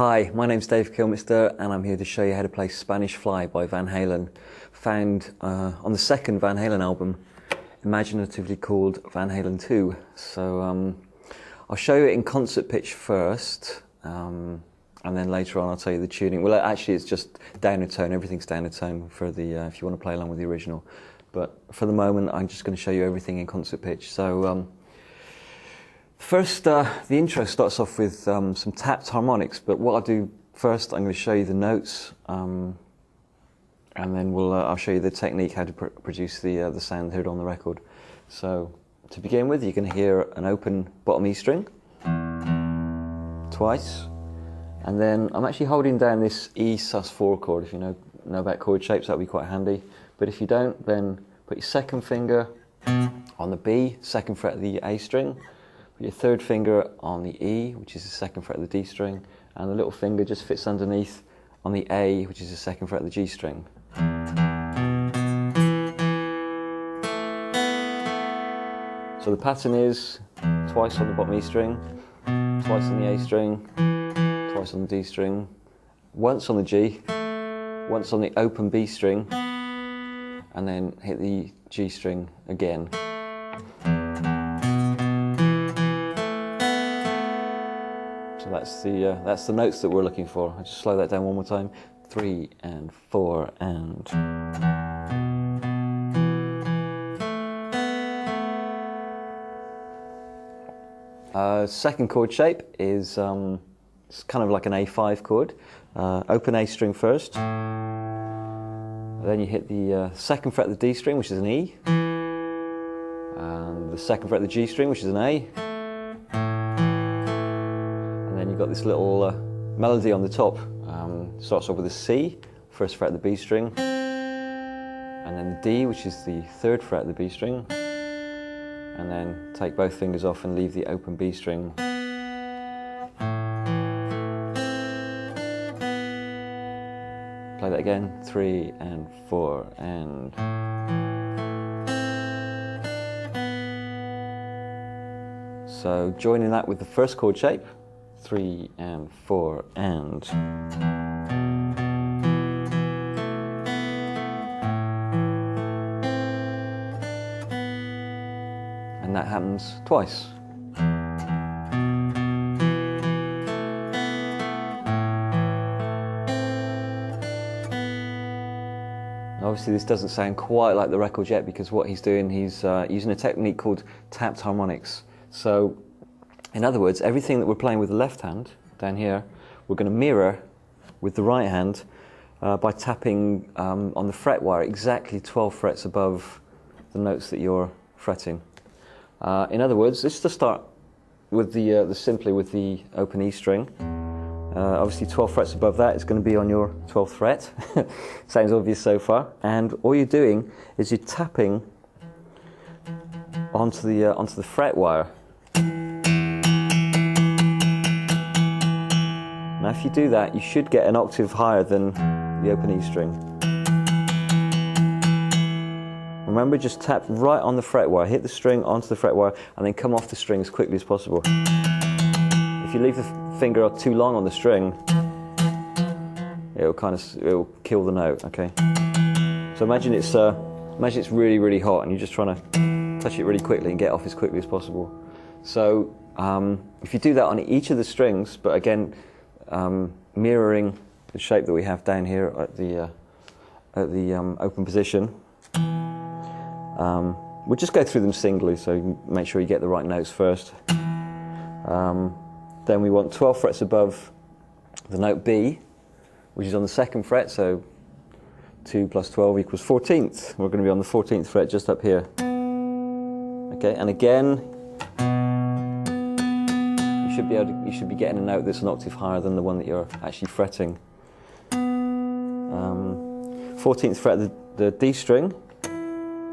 Hi, my name's Dave Kilmister and I'm here to show you how to play Spanish Fly by Van Halen, found on the second Van Halen album, imaginatively called Van Halen 2. So I'll show you it in concert pitch first, and then later on I'll tell you the tuning. Well, actually it's just down a tone, everything's down a tone for the if you want to play along with the original. But for the moment I'm just going to show you everything in concert pitch. So first, the intro starts off with some tapped harmonics, but what I'll do first, I'm going to show you the notes, and then I'll show you the technique, how to produce the sound heard on the record. So, to begin with, you can hear an open bottom E string, twice, and then I'm actually holding down this E sus4 chord. If you know about chord shapes, that would be quite handy, but if you don't, then put your second finger on the B, second fret of the A string, your third finger on the E, which is the second fret of the D string, and the little finger just fits underneath on the A, which is the second fret of the G string. So the pattern is twice on the bottom E string, twice on the A string, twice on the D string, once on the G, once on the open B string, and then hit the G string again. So that's the notes that we're looking for. I'll just slow that down one more time. 3 and 4 and. Second chord shape is it's kind of like an A5 chord. Open A string first. Then you hit the second fret of the D string, which is an E, and the second fret of the G string, which is an A. Then you've got this little melody on the top. Starts off with a C, first fret of the B string, and then the D, which is the third fret of the B string, and then take both fingers off and leave the open B string. Play that again, 3 and 4 and. So joining that with the first chord shape, 3 and 4 and. And that happens twice. Obviously this doesn't sound quite like the record yet, because what he's doing, he's using a technique called tapped harmonics. So in other words, everything that we're playing with the left hand, down here, we're going to mirror with the right hand by tapping on the fret wire exactly 12 frets above the notes that you're fretting. In other words, let's just start with simply with the open E string. Obviously 12 frets above that is going to be on your 12th fret. Sounds obvious so far. And all you're doing is you're tapping onto the fret wire. Now if you do that, you should get an octave higher than the open E string. Remember, just tap right on the fret wire, hit the string onto the fret wire, and then come off the string as quickly as possible. If you leave the finger too long on the string, it'll kill the note, okay? So imagine it's really, really hot and you're just trying to touch it really quickly and get off as quickly as possible. So if you do that on each of the strings, but again, mirroring the shape that we have down here at the open position. We'll just go through them singly, so you make sure you get the right notes first. Then we want 12 frets above the note B, which is on the second fret, so 2 plus 12 equals 14th. We're going to be on the 14th fret just up here. Okay, and again, you should be getting a note that's an octave higher than the one that you're actually fretting. 14th fret of the D string,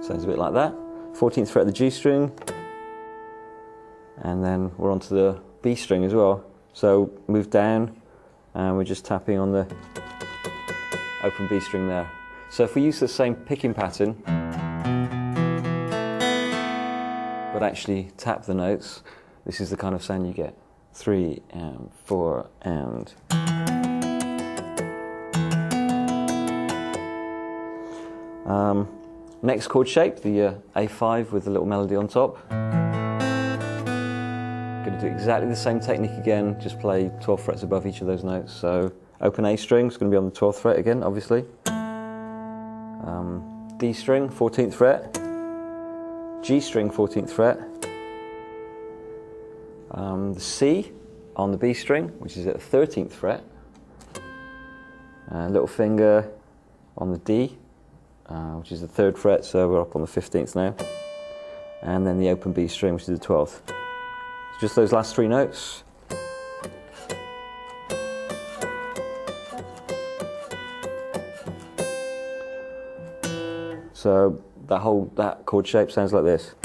sounds a bit like that. 14th fret of the G string, and then we're onto the B string as well. So move down, and we're just tapping on the open B string there. So if we use the same picking pattern, but actually tap the notes, this is the kind of sound you get. 3 and 4 and. Next chord shape, the A5 with a little melody on top. Going to do exactly the same technique again, just play 12 frets above each of those notes. So open A string is going to be on the 12th fret again, obviously. D string, 14th fret. G string, 14th fret. The C on the B string, which is at the 13th fret. Little finger on the D, which is the 3rd fret, so we're up on the 15th now. And then the open B string, which is the 12th. So just those last 3 notes. So that chord shape sounds like this.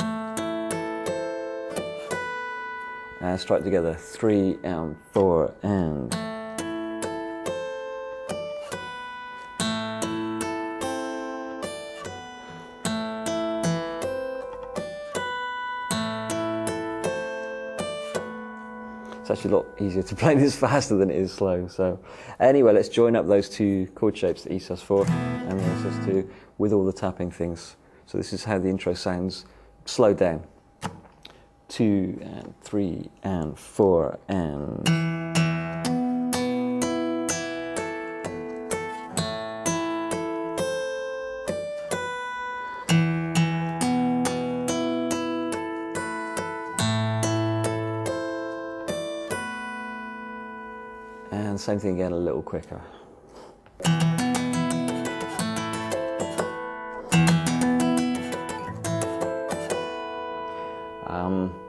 And strike together, 3 and 4 and. It's actually a lot easier to play this faster than it is slow. So anyway, let's join up those 2 chord shapes, the E sus4 and the A sus2, with all the tapping things. So this is how the intro sounds slowed down. 2 and 3 and 4 and. And same thing again, a little quicker.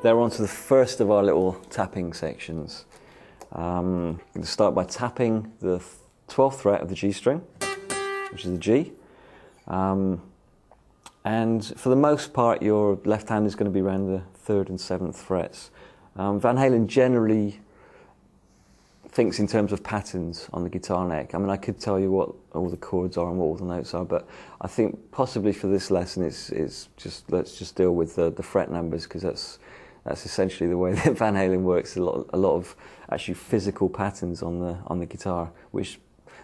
They're on to the first of our little tapping sections. I'm going to start by tapping the 12th fret of the G string, which is the G. And for the most part, your left hand is going to be around the 3rd and 7th frets. Van Halen generally thinks in terms of patterns on the guitar neck. I mean, I could tell you what all the chords are and what all the notes are, but I think possibly for this lesson, it's just let's just deal with the fret numbers, because that's essentially the way that Van Halen works. A lot of actually physical patterns on the guitar, which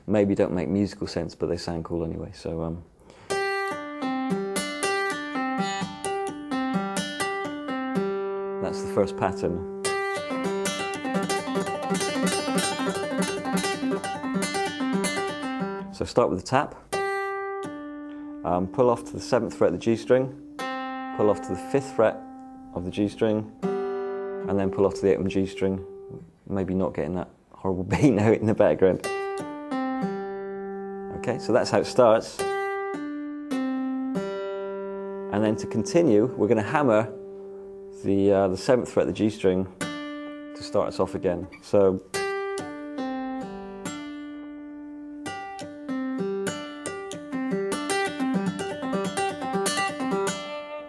maybe don't make musical sense, but they sound cool anyway. So. That's the first pattern. So start with the tap, pull off to the 7th fret of the G string, pull off to the 5th fret of the G string, and then pull off to the open G string, maybe not getting that horrible B note in the background. Okay, so that's how it starts. And then to continue, we're going to hammer the 7th fret of the G string to start us off again. So.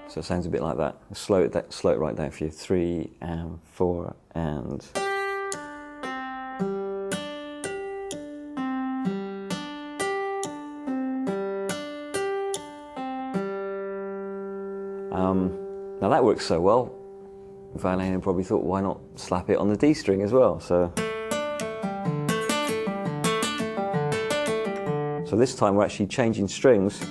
So it sounds a bit like that. Slow it right down for you. 3 and 4 and. Now that works so well, Van Halen probably thought, why not slap it on the D string as well? So this time we're actually changing strings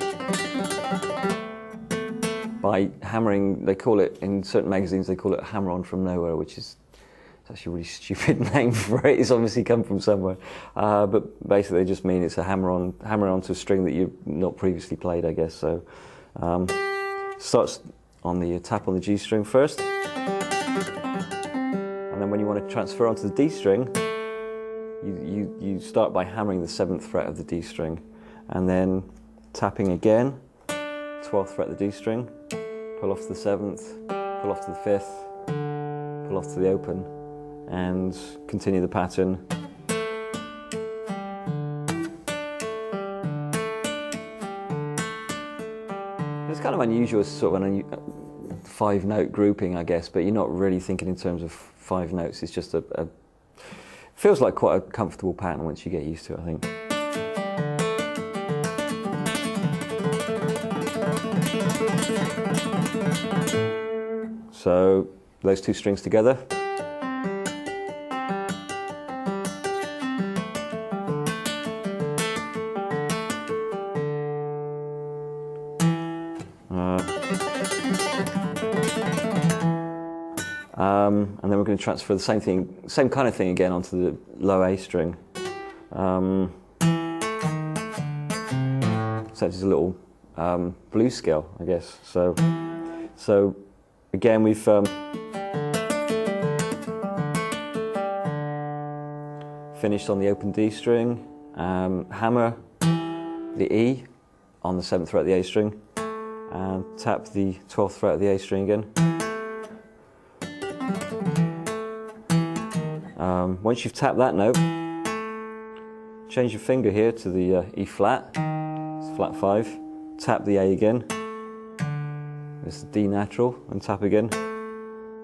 by hammering. They call it, in certain magazines, they call it a hammer-on from nowhere, which is it's actually a really stupid name for it. It's obviously come from somewhere. But basically they just mean it's a hammer onto a string that you've not previously played, I guess. So starts on the tap on the G string first. And then when you want to transfer onto the D string, you start by hammering the 7th fret of the D string, and then tapping again, 12th fret of the D string, pull off to the 7th, pull off to the 5th, pull off to the open, and continue the pattern. It's kind of unusual, sort of an 5-note grouping, I guess, but you're not really thinking in terms of 5 notes. It's just feels like quite a comfortable pattern once you get used to it, I think. So those 2 strings together. And then we're going to transfer the same kind of thing again onto the low A string. So it's a little blues scale, I guess. So again, we've finished on the open D string, hammer the E on the 7th fret of the A string, and tap the 12th fret of the A string again. Once you've tapped that note, change your finger here to the E flat, it's flat 5, tap the A again, it's the D natural, and tap again.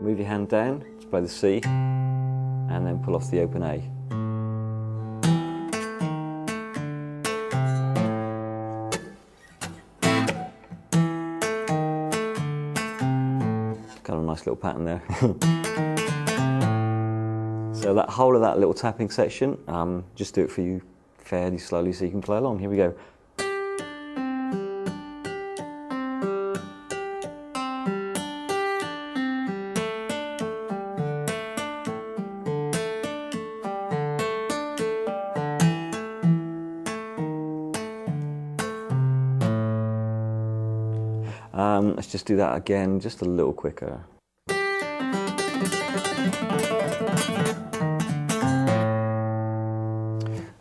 Move your hand down to play the C, and then pull off the open A. Kind of a nice little pattern there. So that whole of that little tapping section, just do it for you fairly slowly so you can play along. Here we go. Let's just do that again, just a little quicker.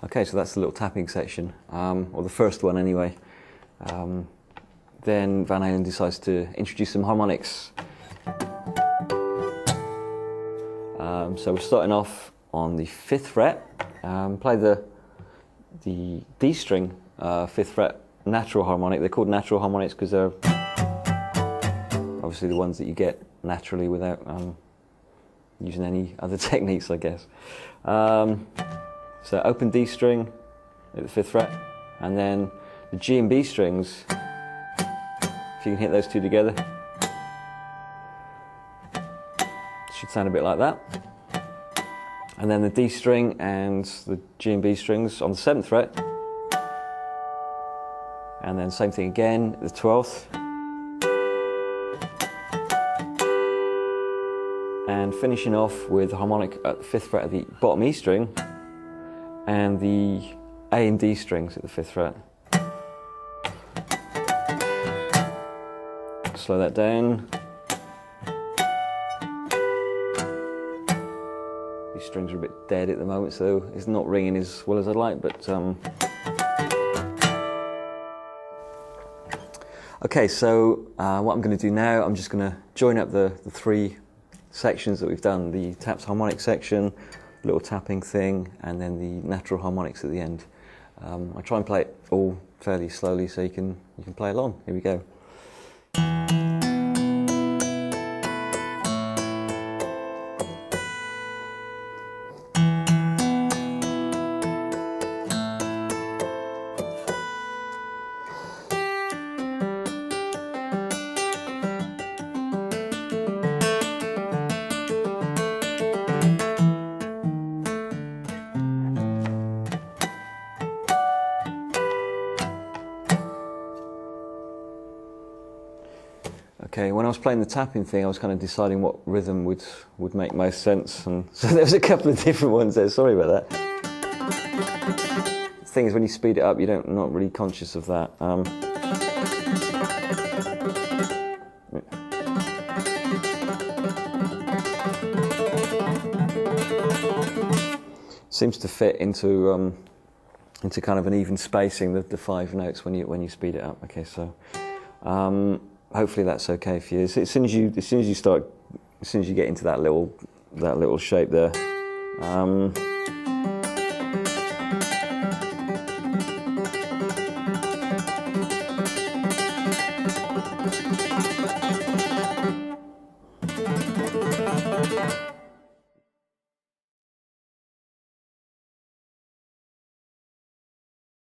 Okay, so that's the little tapping section, or the first one anyway. Then Van Halen decides to introduce some harmonics. So we're starting off on the 5th fret. Play the D string 5th fret natural harmonic. They're called natural harmonics because they're obviously the ones that you get naturally without using any other techniques, I guess. So open D string at the 5th fret, and then the G and B strings, if you can hit those two together, should sound a bit like that. And then the D string and the G and B strings on the 7th fret, and then same thing again at the 12th. And finishing off with the harmonic at the 5th fret of the bottom E string, and the A and D strings at the 5th fret. Slow that down. These strings are a bit dead at the moment, so it's not ringing as well as I'd like, but okay, so what I'm going to do now, I'm just going to join up the three sections that we've done, the taps harmonic section, little tapping thing, and then the natural harmonics at the end. I try and play it all fairly slowly so you can play along. Here we go. Okay, when I was playing the tapping thing, I was kind of deciding what rhythm would make most sense, and so there was a couple of different ones there. Sorry about that. The thing is, when you speed it up, you're not really conscious of that. Seems to fit into kind of an even spacing, the 5 notes when you speed it up. Okay, so. Hopefully that's okay for you. As soon as you get into that little shape there,